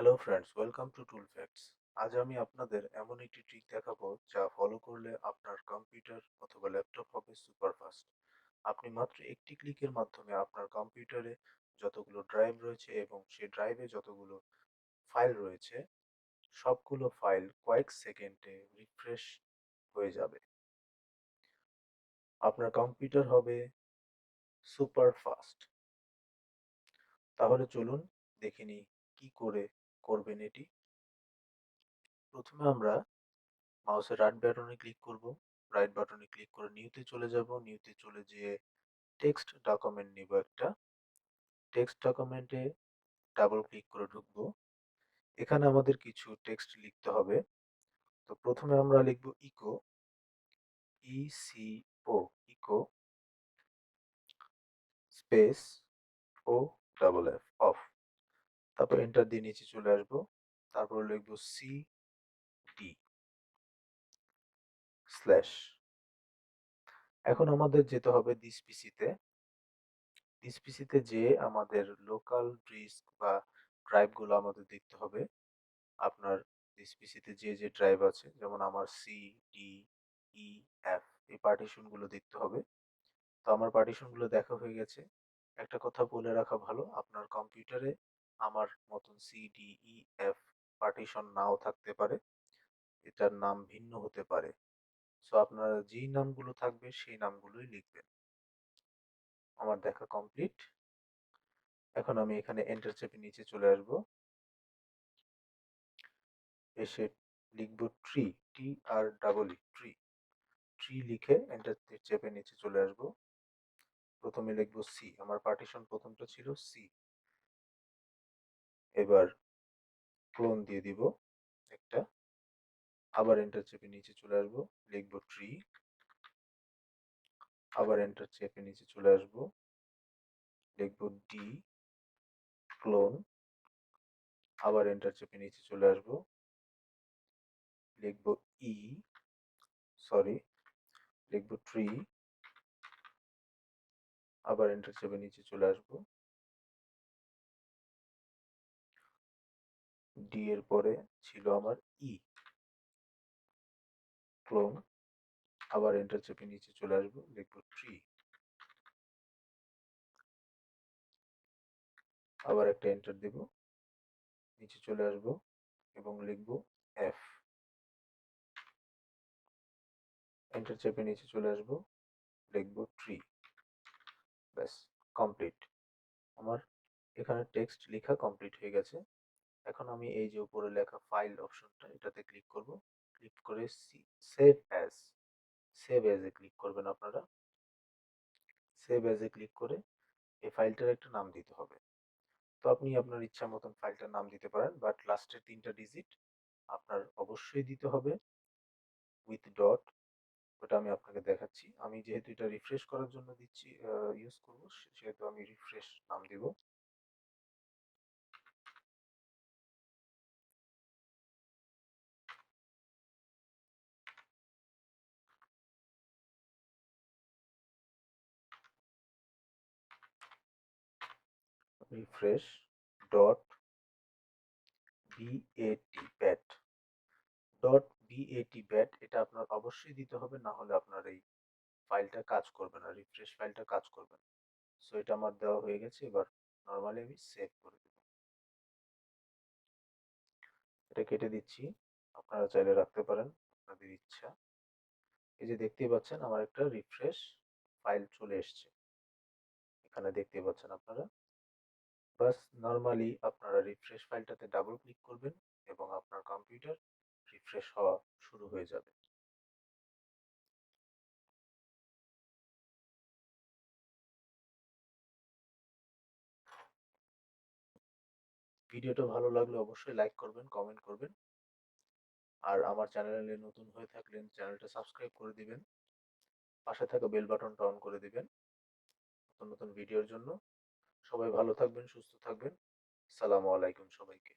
Hello friends, welcome to tool facts. আজ আমি আপনাদের এমন একটি ট্রিক দেখাবো যা ফলো করলে আপনার কম্পিউটার অথবা ল্যাপটপ হবে সুপার ফাস্ট। আপনি মাত্র একটি ক্লিকের মাধ্যমে আপনার কম্পিউটারে যতগুলো ড্রাইভ রয়েছে এবং সেই ড্রাইভে যতগুলো ফাইল রয়েছে সবগুলো ফাইল কয়েক সেকেন্ডে রিফ্রেশ হয়ে যাবে। আপনার কম্পিউটার হবে সুপার ফাস্ট। তাহলে চলুন দেখে নিই কি করে করবেন এটি। প্রথমে আমরা মাউসের রাইট বাটনে ক্লিক করব। রাইট বাটনে ক্লিক করে নিউতে চলে যাব। নিউতে চলে যেয়ে টেক্সট ডকুমেন্ট নিব একটা। টেক্সট ডকুমেন্টে ডাবল ক্লিক করে ঢুকবো। এখানে আমাদের কিছু টেক্সট লিখতে হবে। তো প্রথমে আমরা লিখব echo, ECO, echo space O double F, off. তারপর এন্টার দিয়ে নিচে চলে আসবো। তারপর লিখব সিডি স্ল্যাশ। এখন আমাদের যেতে হবে দিস পিসিতে। ডিসপিসিতে যে আমাদের লোকাল ডিস্ক বা ড্রাইভগুলো আমাদের দেখতে হবে। আপনার ডিসপিসিতে যে যে ড্রাইভ আছে, যেমন আমার সি, ডি, ই, এফ, এই পার্টিশনগুলো দেখতে হবে। তো আমার পার্টিশনগুলো দেখা হয়ে গেছে। একটা কথা বলে রাখা ভালো, আপনার কম্পিউটারে আমার মতন সি, ডি, ই, এফ পার্টিশন নাও থাকতে পারে। এটার নাম ভিন্ন হতে পারে। সো আপনারা যেই নামগুলো থাকবে সেই নামগুলোই লিখবেন। আমার দেখা কমপ্লিট। এখন আমি এখানে এন্টার চেপে নিচে চলে আসবো। এসে লিখব ট্রি, টি আর ডাবল ই, ট্রি। ট্রি লিখে এন্টার চেপে নিচে চলে আসবো। প্রথমে লিখব সি, আমার পার্টিশন প্রথমটা ছিল সি। এবার ক্লোন দিয়ে দিব একটা। আবার এন্টার চেপে নিচে চলে আসবো, লিখব ট্রি। আবার এন্টার চেপে নিচে চলে আসবো, লিখব ডি, ক্লোন। আবার এন্টার চেপে নিচে চলে আসবো, লিখব ই, সরি, লিখব ট্রি। আবার এন্টার চেপে নিচে চলে আসবো, ডি এর পরে ছিল আমার ই, ক্লোন। আবার এন্টার চেপে নিচে চলে আসবো, লিখব ট্রি। আবার একটা এন্টার দেব, নিচে চলে আসব এবং লিখব এফ। এন্টার চেপে নিচে চলে আসব, লিখব ট্রি। ব্যাস, কমপ্লিট। আমার এখানে টেক্সট লেখা কমপ্লিট হয়ে গেছে। এখন আমি এই যে উপরে লেখা ফাইল অপশনটা, এটাতে ক্লিক করব। ক্লিক করে save as, save as a click করবেন আপনারা। সেভ অ্যাজ এ ক্লিক করে এই ফাইলটার একটা নাম দিতে হবে। তো আপনি আপনার ইচ্ছা মতন ফাইলটার নাম দিতে পারেন, বাট লাস্টের 3টা ডিজিট আপনার অবশ্যই দিতে হবে উইথ ডট। ওটা আমি আপনাকে দেখাচ্ছি। আমি যেহেতু এটা রিফ্রেশ করার জন্য দিচ্ছি, ইউজ করব, সেহেতু আমি রিফ্রেশ নাম দিব। Refresh dot BAT, bat, dot BAT, bat. এটা আপনার অবশ্যই দিতে হবে, না হলে আপনার এই ফাইলটা কাজ করবে না, রিফ্রেশ ফাইলটা কাজ করবে না। সো এটা আমার দেওয়া হয়ে গেছে। এবার নর্মালি আমি সেভ করে দেব। এটা কেটে দিচ্ছি, আপনারা চাইলে রাখতে পারেন, আপনাদের ইচ্ছা। এই যে দেখতেই পাচ্ছেন আমার একটা রিফ্রেশ ফাইল চলে এসছে, এখানে দেখতেই পাচ্ছেন আপনারা। বাস, নরমালি আপনারা রিফ্রেশ ফাইলটাতে ডাবল ক্লিক করবেন এবং আপনার কম্পিউটার রিফ্রেশ হওয়া শুরু হয়ে যাবে। ভিডিওটা ভালো লাগলে অবশ্যই লাইক করবেন, কমেন্ট করবেন। আর আমার চ্যানেলে নতুন হয়ে থাকলে চ্যানেলটা সাবস্ক্রাইব করে দিবেন। পাশে থাকা বেল বাটনটা অন করে দিবেন নতুন নতুন ভিডিওর জন্য। সবাই ভালো থাকবেন, সুস্থ থাকবেন। আসসালামু আলাইকুম সবাইকে।